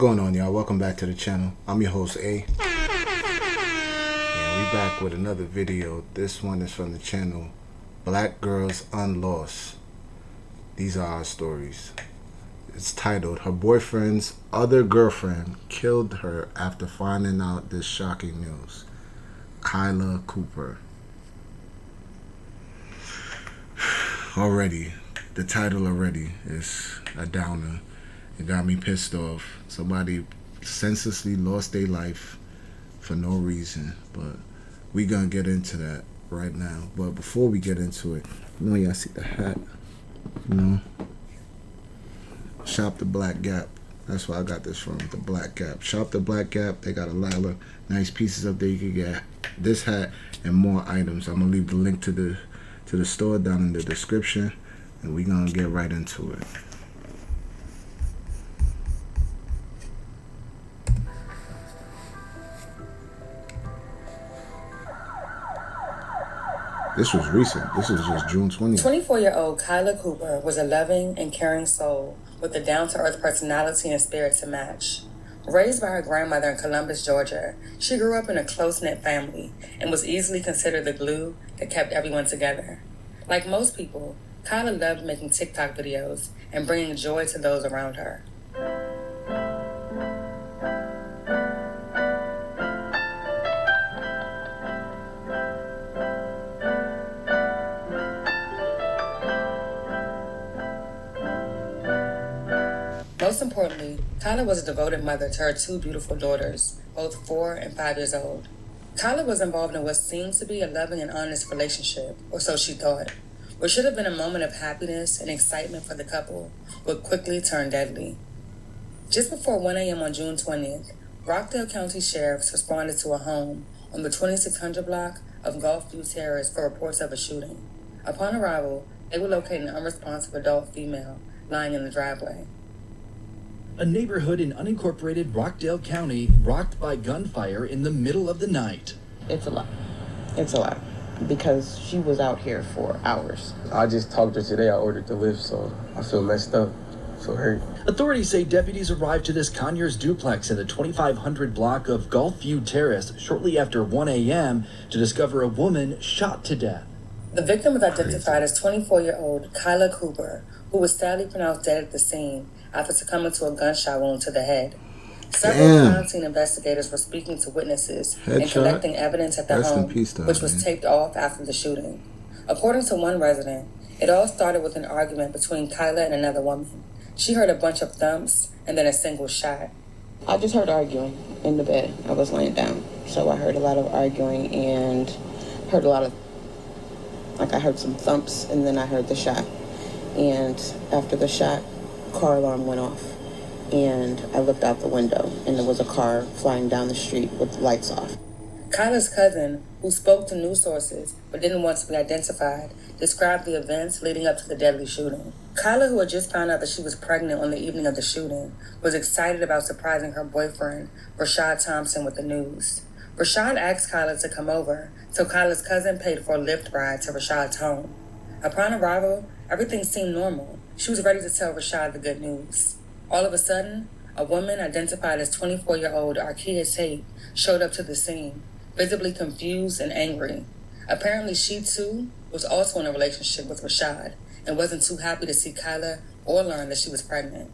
going on, y'all? Welcome back to the channel. I'm your host, A. And we back with another video. This one is from the channel Black Girls Unlost. These are our stories. It's titled, Her Boyfriend's Other Girlfriend Killed Her After Finding Out This Shocking News. Kyla Cooper. Already, the title already is a downer. It got me pissed off. Somebody senselessly lost their life for no reason. But we gonna get into that right now. But before we get into it, you know, y'all see the hat? You know? Shop the Black Gap. That's where I got this from, the Black Gap. Shop the Black Gap. They got a lot of nice pieces up there. You can get this hat and more items. I'm gonna leave the link to the store down in the description, and we gonna get right into it. This was recent. This was just June 20th. 24-year-old Kyla Cooper was a loving and caring soul with a down-to-earth personality and spirit to match. Raised by her grandmother in Columbus, Georgia, she grew up in a close-knit family and was easily considered the glue that kept everyone together. Like most people, Kyla loved making TikTok videos and bringing joy to those around her. Most importantly, Kyla was a devoted mother to her two beautiful daughters, both 4 and 5 years old. Kyla was involved in what seemed to be a loving and honest relationship, or so she thought. What should have been a moment of happiness and excitement for the couple would quickly turn deadly. Just before 1 a.m. on June 20th, Rockdale County sheriffs responded to a home on the 2600 block of Gulfview Terrace for reports of a shooting. Upon arrival, they would locate an unresponsive adult female lying in the driveway. A neighborhood in unincorporated Rockdale County rocked by gunfire in the middle of the night. It's a lot. It's a lot. Because she was out here for hours. I just talked to her today. I ordered the lift, so I feel messed up. I feel hurt. Authorities say deputies arrived to this Conyers duplex in the 2500 block of Gulfview Terrace shortly after 1 a.m. to discover a woman shot to death. The victim was identified as 24-year-old Kyla Cooper, who was sadly pronounced dead at the scene after succumbing to a gunshot wound to the head. Several crime scene investigators were speaking to witnesses and collecting evidence at the home, which was taped off after the shooting. According to one resident, it all started with an argument between Kyla and another woman. She heard a bunch of thumps and then a single shot. I just heard arguing in the bed. I was laying down. So I heard a lot of arguing and heard a lot of, I heard some thumps and then I heard the shot. And after the shot, car alarm went off. And I looked out the window, and there was a car flying down the street with the lights off. Kyla's cousin, who spoke to news sources but didn't want to be identified, described the events leading up to the deadly shooting. Kyla, who had just found out that she was pregnant on the evening of the shooting, was excited about surprising her boyfriend, Rashad Thompson, with the news. Rashad asked Kyla to come over, so Kyla's cousin paid for a Lyft ride to Rashad's home. Upon arrival, everything seemed normal. She was ready to tell Rashad the good news. All of a sudden, a woman identified as 24-year-old Arkea Tate showed up to the scene, visibly confused and angry. Apparently, she too was also in a relationship with Rashad and wasn't too happy to see Kyla or learn that she was pregnant.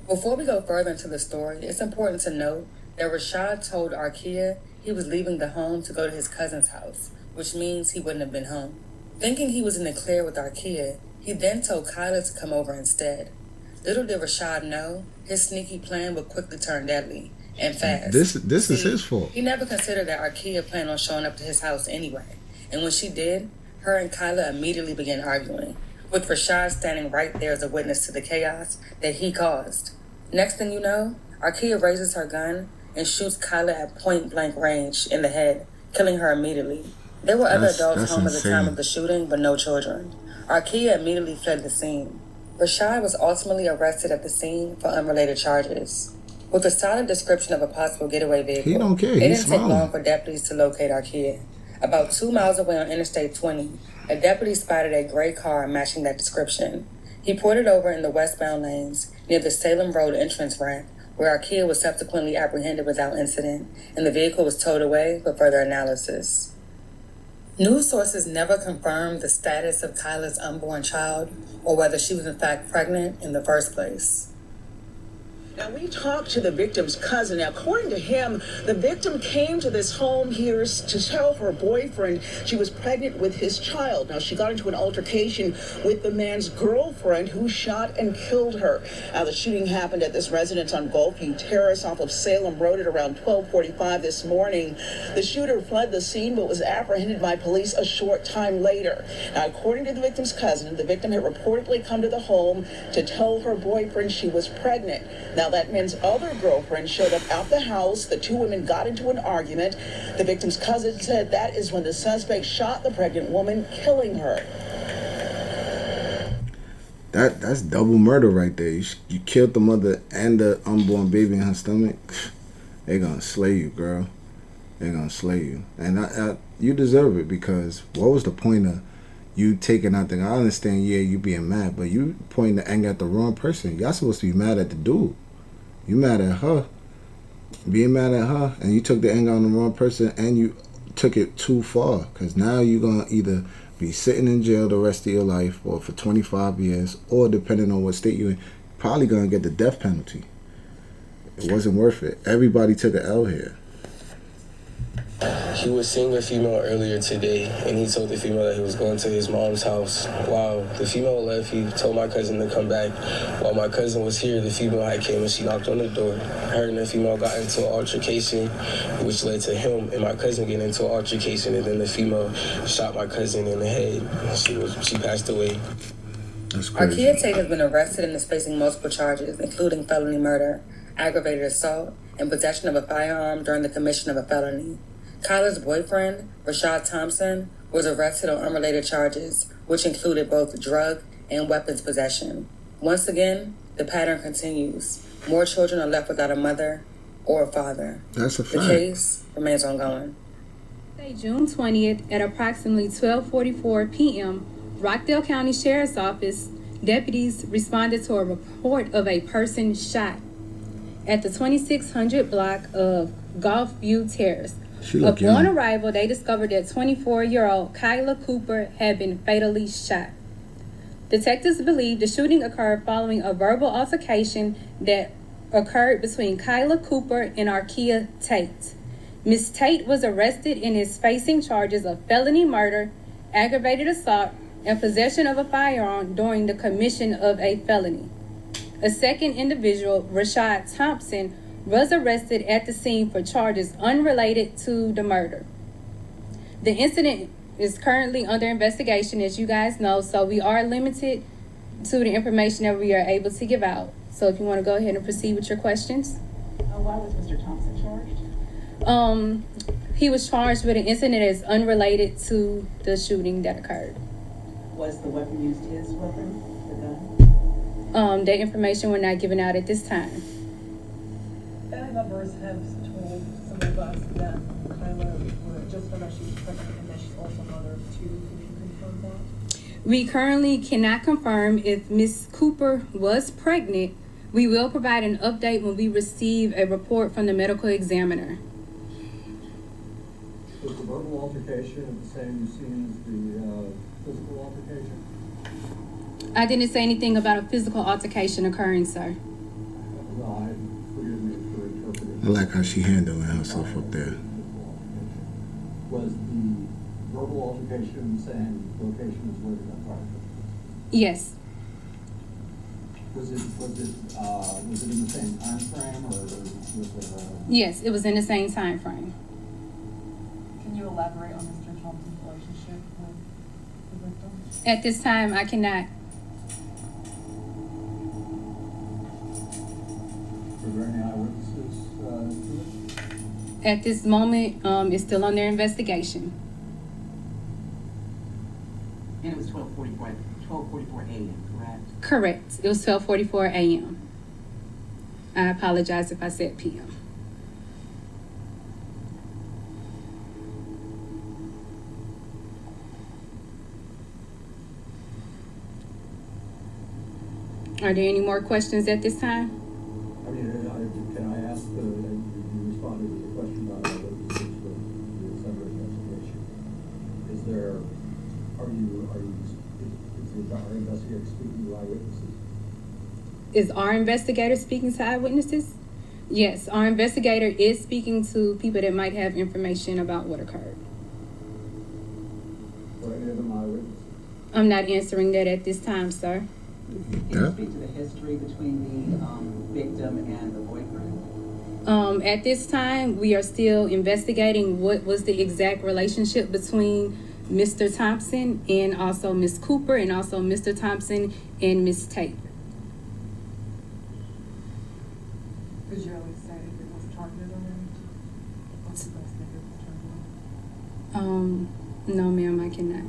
Before we go further into the story, it's important to note that Rashad told Arkea he was leaving the home to go to his cousin's house, which means he wouldn't have been home. Thinking he was in the clear with Arkea, he then told Kyla to come over instead. Little did Rashad know, his sneaky plan would quickly turn deadly, and fast. This is his fault. He never considered that Arkea planned on showing up to his house anyway, and when she did, her and Kyla immediately began arguing, with Rashad standing right there as a witness to the chaos that he caused. Next thing you know, Arkea raises her gun and shoots Kyla at point-blank range in the head, killing her immediately. There were other adults home at the time of the shooting, but no children. Arkea immediately fled the scene. Rashad was ultimately arrested at the scene for unrelated charges. With a solid description of a possible getaway vehicle, he don't care. It didn't take long for deputies to locate Arkea. About 2 miles away on Interstate 20, a deputy spotted a gray car matching that description. He pulled it over in the westbound lanes near the Salem Road entrance ramp where Arkia was subsequently apprehended without incident, and the vehicle was towed away for further analysis. News sources never confirmed the status of Kyla's unborn child or whether she was in fact pregnant in the first place. Now, we talked to the victim's cousin. Now, according to him, the victim came to this home here to tell her boyfriend she was pregnant with his child. Now, she got into an altercation with the man's girlfriend who shot and killed her. Now, the shooting happened at this residence on Gulfview Terrace off of Salem Road at around 12:45 this morning. The shooter fled the scene but was apprehended by police a short time later. Now, according to the victim's cousin, the victim had reportedly come to the home to tell her boyfriend she was pregnant. Now, that man's other girlfriend showed up at the house. The two women got into an argument. The victim's cousin said that is when the suspect shot the pregnant woman, killing her. That's double murder right there. You killed the mother and the unborn baby in her stomach. They're gonna slay you, girl. They're gonna slay you. And you deserve it, because what was the point of you taking out the... I understand, yeah, you being mad, but you pointing the anger at the wrong person. Y'all supposed to be mad at the dude. You mad at her, being mad at her, and you took the anger on the wrong person, and you took it too far, because now you're going to either be sitting in jail the rest of your life, or for 25 years, or depending on what state you're in, probably going to get the death penalty. It wasn't worth it. Everybody took an L here. He was seeing a female earlier today, and he told the female that he was going to his mom's house. While the female left, he told my cousin to come back. While my cousin was here, the female had came and she knocked on the door. Her and the female got into an altercation, which led to him and my cousin getting into an altercation, and then the female shot my cousin in the head. She passed away. That's crazy. Arkia Tate has been arrested and is facing multiple charges, including felony murder, aggravated assault, and possession of a firearm during the commission of a felony. Kyla's boyfriend, Rashad Thompson, was arrested on unrelated charges, which included both drug and weapons possession. Once again, the pattern continues. More children are left without a mother or a father. That's a fact. The case remains ongoing. June 20th at approximately 12:44 p.m., Rockdale County Sheriff's Office deputies responded to a report of a person shot at the 2600 block of Gulfview Terrace. Upon arrival, they discovered that 24-year-old Kyla Cooper had been fatally shot. Detectives believe the shooting occurred following a verbal altercation that occurred between Kyla Cooper and Arkia Tate. Ms. Tate was arrested and is facing charges of felony murder, aggravated assault, and possession of a firearm during the commission of a felony. A second individual, Rashad Thompson, was arrested at the scene for charges unrelated to the murder. The incident is currently under investigation, as you guys know, so we are limited to the information that we are able to give out. So if you want to go ahead and proceed with your questions. Why was Mr. Thompson charged? He was charged with an incident that is unrelated to the shooting that occurred. Was the weapon used his weapon, the gun? That information we're not giving out at this time. Family members have told some of us that Kyla just found out she was pregnant and that she's also mother of two. Can you confirm that? We currently cannot confirm if Ms. Cooper was pregnant. We will provide an update when we receive a report from the medical examiner. Was the verbal altercation the same scene as the physical altercation? I didn't say anything about a physical altercation occurring, sir. No, forgive me for interpreting. I like how she handling herself up there. Was the verbal altercation the same location as where the gunfire took place? Yes. Was it in the same time frame, or was it Yes, it was in the same time frame. Can you elaborate on Mr. Thompson's relationship with the victim? At this time, I cannot. Were there any eyewitnesses to it? At this moment, it's still under investigation. And it was 12:44 a.m., correct? Correct. It was 12:44 a.m. I apologize if I said p.m. Are there any more questions at this time? I mean, Is our investigator speaking to eyewitnesses? Is our investigator speaking to eyewitnesses? Yes, our investigator is speaking to people that might have information about what occurred. Or any of them eyewitnesses? I'm not answering that at this time, sir. Can you speak to the history between the victim and the boyfriend? At this time, we are still investigating what was the exact relationship between Mr. Thompson and also Miss Cooper, and also Mr. Thompson and Miss Tate. Could you at least say if it was targeted on them? What's the best thing it was targeted on? No, ma'am, I cannot.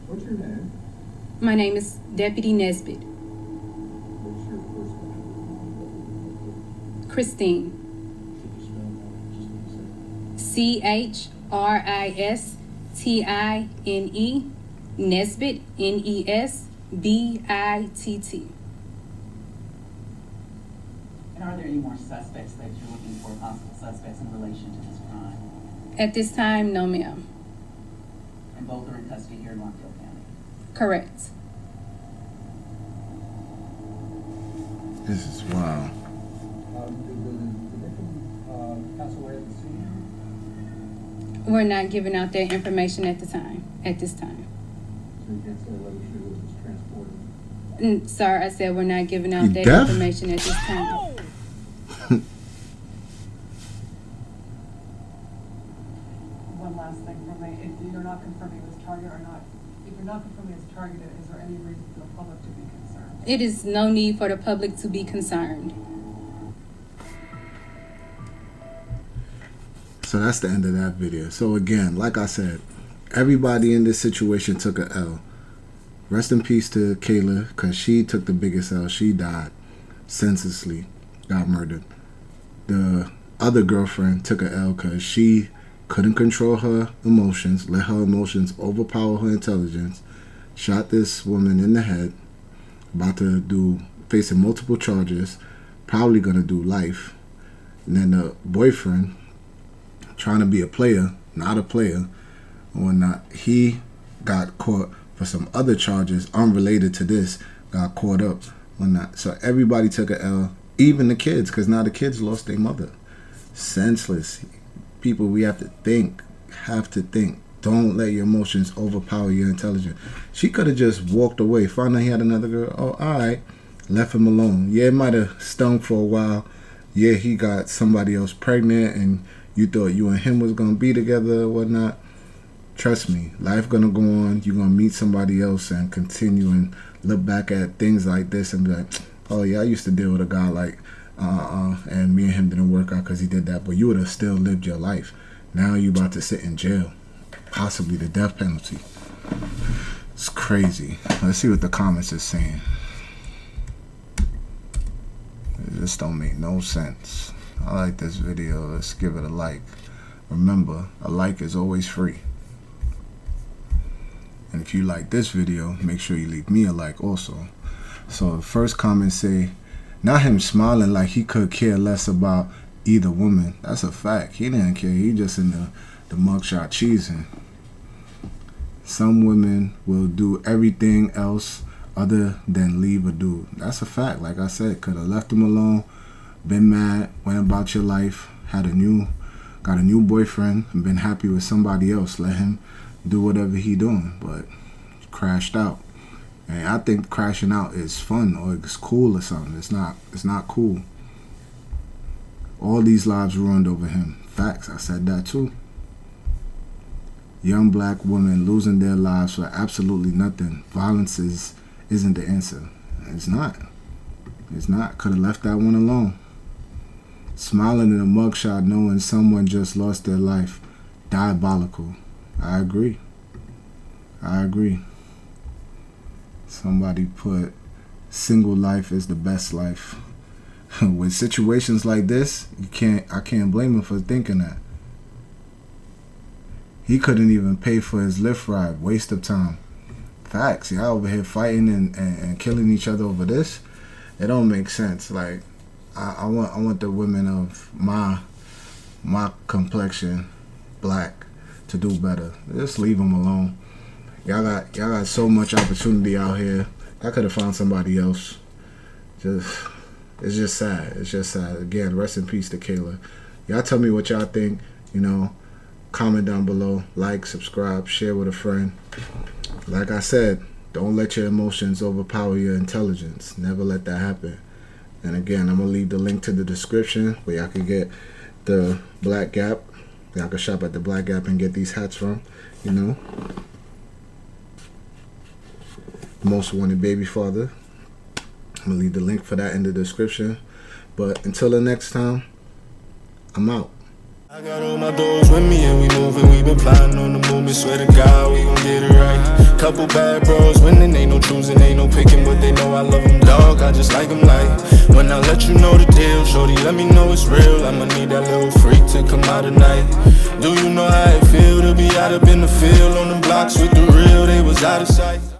What's your name? My name is Deputy Nesbitt. What's your first name? Christine. Should you spell that? Just what you CHRISTINE. Nesbitt, NESBITT. And are there any more suspects that you're looking for, possible suspects in relation to this crime? At this time, no, ma'am. And both are in custody here in Rockdale County? Correct. This is wild. Did the victim pass away at the scene? We're not giving out that information at the time. At this time. So you can't say whether she was transported? Sir, I said we're not giving out You that deaf? information at this time. One last thing from me, if you're not confirming this target or not, if you're not confirming it's targeted, is there any reason for the public to be concerned? It is no need for the public to be concerned. So that's the end of that video. So again, like I said, everybody in this situation took a L. Rest in peace to Kayla, because she took the biggest L. She died senselessly, got murdered. The other girlfriend took a L because she couldn't control her emotions, let her emotions overpower her intelligence, shot this woman in the head, about to facing multiple charges, probably gonna do life. And then the boyfriend, trying to be a player, not a player, or not, he got caught for some other charges unrelated to this, got caught up on that. So everybody took a L, even the kids, because now the kids lost their mother. Senseless. People, we have to think. Don't let your emotions overpower your intelligence. She could have just walked away, found out he had another girl. Oh, all right. Left him alone. Yeah, it might have stung for a while. Yeah, he got somebody else pregnant and you thought you and him was going to be together or whatnot. Trust me, life going to go on. You're going to meet somebody else and continue and look back at things like this and be like, oh yeah, I used to deal with a guy like, and me and him didn't work out because he did that. But you would have still lived your life. Now you about to sit in jail. Possibly the death penalty. It's crazy. Let's see what the comments is saying. This don't make no sense. I like this video. Let's give it a like. Remember, a like is always free. And if you like this video, make sure you leave me a like also. So the first comment say, not him smiling like he could care less about either woman. That's a fact. He didn't care. He just in the mugshot cheesing. Some women will do everything else other than leave a dude. That's a fact. Like I said, could have left him alone, been mad, went about your life, got a new boyfriend, and been happy with somebody else. Let him do whatever he doing, but crashed out. And I think crashing out is fun or it's cool or something. It's not cool. All these lives ruined over him. Facts. I said that too. Young black women losing their lives for absolutely nothing. Violence isn't the answer. It's not. It's not. Could have left that one alone. Smiling in a mugshot knowing someone just lost their life. Diabolical. I agree. Somebody put single life is the best life. With situations like this, I can't blame him for thinking that. He couldn't even pay for his Lyft ride. Waste of time. Facts. Y'all over here fighting and killing each other over this. It don't make sense. Like, I want the women of my complexion black to do better. Just leave them alone. Y'all got so much opportunity out here. I could have found somebody else. It's just sad. It's just sad. Again, rest in peace to Kayla. Y'all tell me what y'all think. You know, comment down below, like, subscribe, share with a friend. Like I said, don't let your emotions overpower your intelligence. Never let that happen. And again, I'm gonna leave the link to the description where y'all can get the Black Gap. Y'all can shop at the Black Gap and get these hats from. You know, Most Wanted Baby Father. I'm gonna leave the link for that in the description. But until the next time, I'm out. I got all my dogs with me and we moving. We been plotting on the movement. Swear to God we gon' get it right. Couple bad bros winning, ain't no choosing, ain't no picking, but they know I love them, dog. I just like them like. When I let you know the deal, shorty, let me know it's real. I'ma need that little freak to come out tonight. Do you know how it feel to be out up in the field on the blocks with the real? They was out of sight.